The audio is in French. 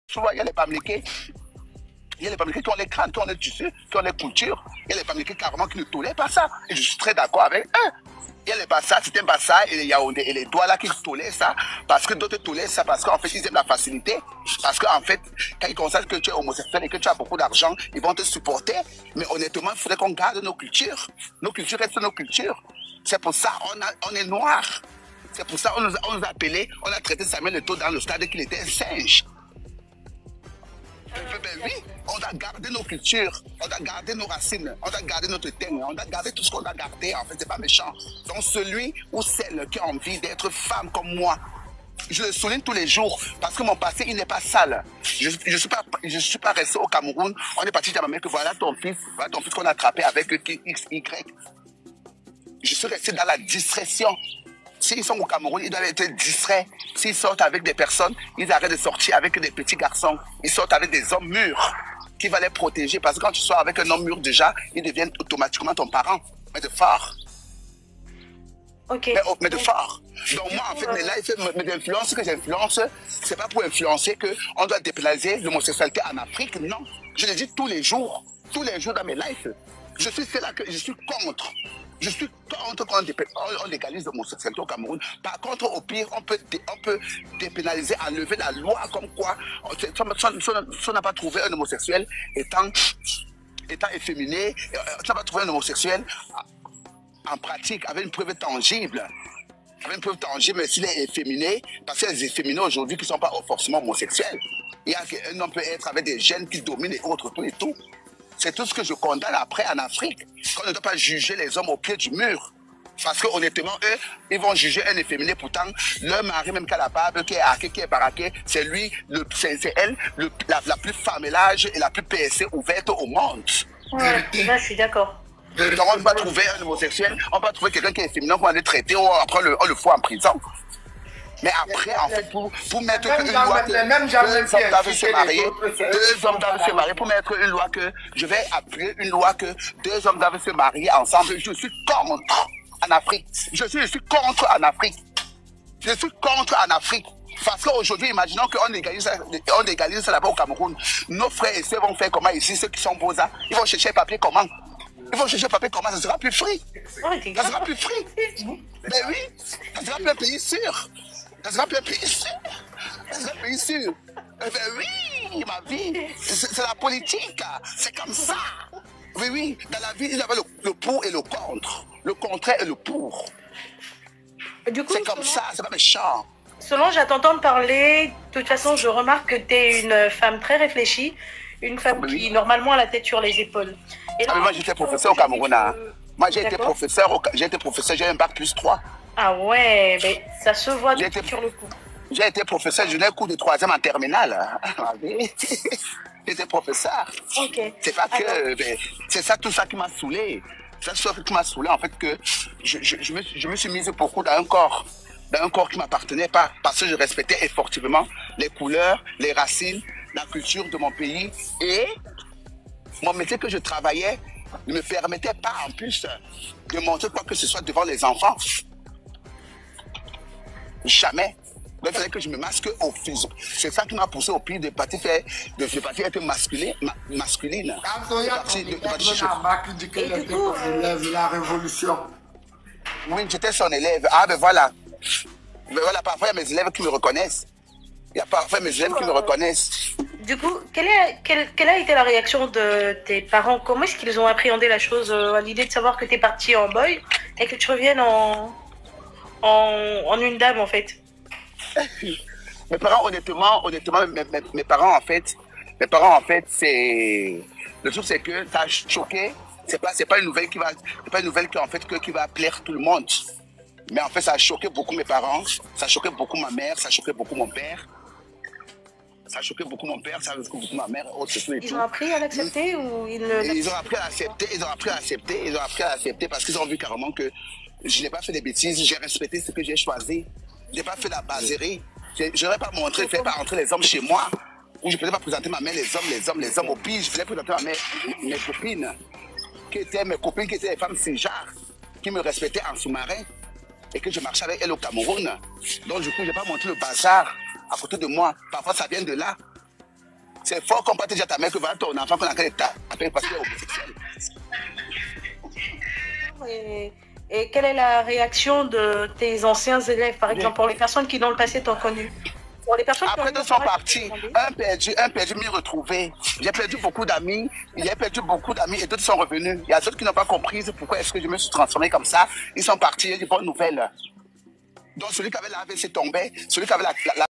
Tu vois, il y a les Bamileke. Il y a les Bamileke qui ont les crânes, qui ont les tissus, qui ont les coutures. Il y a les Bamileke carrément qui ne tolèrent pas ça. Et je suis très d'accord avec eux. Il y a les Bassa, c'est un Bassa et les Yaoundé et les Douala qui tolèrent ça. Parce que d'autres tolèrent ça parce qu'en fait, ils aiment la facilité. Parce qu'en fait, quand ils constatent que tu es homosexuel et que tu as beaucoup d'argent, ils vont te supporter. Mais honnêtement, il faudrait qu'on garde nos cultures. Nos cultures restent nos cultures. C'est pour ça on est noirs. C'est pour ça qu'on nous a appelés, on a traité Samuel Eto'o dans le stade qu'il était un singe. Ben oui, on doit garder nos cultures, on doit garder nos racines, on doit garder notre thème, on doit garder tout ce qu'on a gardé. En fait, c'est pas méchant. Donc celui ou celle qui a envie d'être femme comme moi, je le souligne tous les jours parce que mon passé, il n'est pas sale. Je suis pas resté au Cameroun. On est parti dire à ma mère que voilà ton fils qu'on a attrapé avec X, Y. Je suis resté dans la discrétion. S'ils sont au Cameroun, ils doivent être distraits. S'ils sortent avec des personnes, ils arrêtent de sortir avec des petits garçons. Ils sortent avec des hommes mûrs qui vont les protéger. Parce que quand tu sors avec un homme mûr déjà, ils deviennent automatiquement ton parent. Mais de fort. Ok. Mais de fort. Donc moi, en fait, mes influences que j'influence, c'est pas pour influencer qu'on doit dépénaliser l'homosexualité en Afrique. Non. Je le dis tous les jours dans mes lives. Je suis contre. Je suis contre quand on légalise l'homosexualité au Cameroun. Par contre, au pire, on peut dépénaliser, enlever la loi comme quoi, si on n'a pas trouvé un homosexuel étant efféminé, si on n'a pas trouvé un homosexuel en pratique, avec une preuve tangible. Avec une preuve tangible, mais s'il est efféminé, parce qu'il y a des efféminés aujourd'hui qui ne sont pas forcément homosexuels. Il y a qu'un homme peut être avec des gènes qui dominent et autres, tout et tout. C'est tout ce que je condamne après en Afrique. Qu'on ne doit pas juger les hommes au pied du mur. Parce qu'honnêtement, eux, ils vont juger un efféminé. Pourtant, leur mari, même qu'à la barbe, qui est hacké, qui est baraqué, c'est lui, c'est elle, la plus femmelage et la plus PSC ouverte au monde. Ouais, là, je suis d'accord. Donc, on ne va pas trouver un homosexuel, on va trouver quelqu'un qui est efféminé, on va aller traiter, ou après on le fout en prison. Mais après, en fait, pour mettre une loi que deux hommes doivent se marier, pour mettre une loi que, je vais appuyer une loi que deux hommes doivent se marier ensemble, je suis contre en Afrique. Je suis contre en Afrique. Je suis contre en Afrique. Parce qu'aujourd'hui, imaginons qu'on légalise ça là-bas au Cameroun. Nos frères et sœurs vont faire comment ici, ceux qui sont beaux, ils vont chercher un papier comment? Ils vont chercher un papier comment? Ça sera plus free. Ça sera plus free. Mais oui, ça sera plus un pays sûr. Ça sera plus un pays sûr. Ça sera un pays sûr. Eh bien oui, ma vie, c'est la politique. C'est comme ça. Oui, oui, dans la vie, il y avait le pour et le contre. Le contraire et le pour. C'est comme ça, c'est pas méchant. Selon, j'entends parler, de toute façon, je remarque que tu es une femme très réfléchie, une femme qui, normalement, a la tête sur les épaules. Et là, moi, j'étais professeur au Cameroun. Moi, j'ai été professeur, j'ai un bac plus 3. Ah ouais, mais ça se voit sur le coup. J'ai été professeur, j'ai eu un cours de 3e en terminale. J'étais professeur. Ok. C'est pas que... C'est ça, tout ça qui m'a saoulé. C'est ça qui m'a saoulé, en fait, que je me suis mise beaucoup dans un corps qui ne m'appartenait pas, parce que je respectais effectivement les couleurs, les racines, la culture de mon pays. Et mon métier que je travaillais ne me permettait pas, en plus, de montrer quoi que ce soit devant les enfants. Jamais. Il fallait que je me masque au physique. C'est ça qui m'a poussé au pire de partir être masculine. La révolution. Oui, j'étais son élève. Ah ben voilà. Mais voilà, parfois il y a mes élèves qui me reconnaissent. Du coup, quelle a été la réaction de tes parents? Comment est-ce qu'ils ont appréhendé la chose, à l'idée de savoir que tu es partie en boy et que tu reviennes en une dame, en fait? Mes parents, honnêtement, mes parents, en fait, c'est... Le truc, c'est que ça a choqué. C'est pas une nouvelle qui va plaire tout le monde. Mais en fait, ça a choqué beaucoup mes parents, ça a choqué beaucoup ma mère, ça a choqué beaucoup mon père. Ça a choqué beaucoup mon père, ça a choqué beaucoup ma mère. Ils ont appris à l'accepter ou ils ont appris à l'accepter parce qu'ils ont vu carrément que je n'ai pas fait des bêtises, j'ai respecté ce que j'ai choisi. Je n'ai pas fait la baserie. Je n'aurais pas montré, je ne faisais pas rentrer les hommes chez moi. Ou je ne faisais pas présenter ma mère, les hommes. Au pire, je faisais présenter ma mère, mes copines, qui étaient des femmes Sinjar, qui me respectaient en sous-marin. Et que je marchais avec elle au Cameroun. Donc du coup, je n'ai pas montré le bazar à côté de moi. Parfois, ça vient de là. C'est fort qu'on peut te dire à ta mère que voilà ton enfant qu'on a qu'à taper parce qu'il est homosexuel. Et quelle est la réaction de tes anciens élèves, par exemple, pour les personnes qui dans le passé t'ont connu? Pour les personnes après, ils sont partis. Un perdu, m'y retrouver. J'ai perdu beaucoup d'amis. J'ai perdu beaucoup d'amis et d'autres sont revenus. Il y a d'autres qui n'ont pas compris pourquoi est-ce que je me suis transformé comme ça. Ils sont partis. Il y a des bonnes nouvelles. Donc, celui qui avait la AVC tombait, celui qui avait la